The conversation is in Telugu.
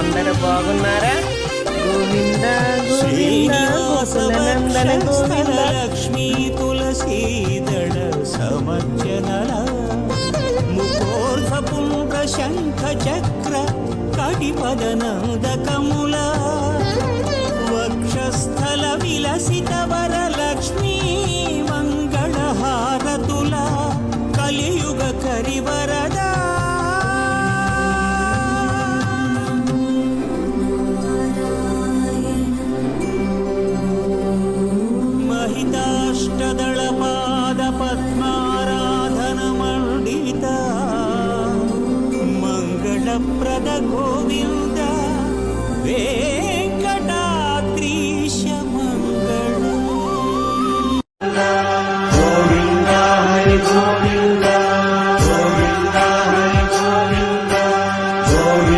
అందరూ బాగున్నారా? గోవింద గోవింద గోకులనందన గోవింద. లక్ష్మీ తులసీదళ సమర్చనల ముఖోర్ధ పుండ్ర శంఖ చక్ర కటిపదనందకముల వక్షస్థల విలసిత వరలక్ష్మీ మంగళహారతుల కలియుగ కరివరదా महिताष्टदलपाद पद्माराधनमण्डित मङ्गलप्रद गोविन्द वेङ्कटेश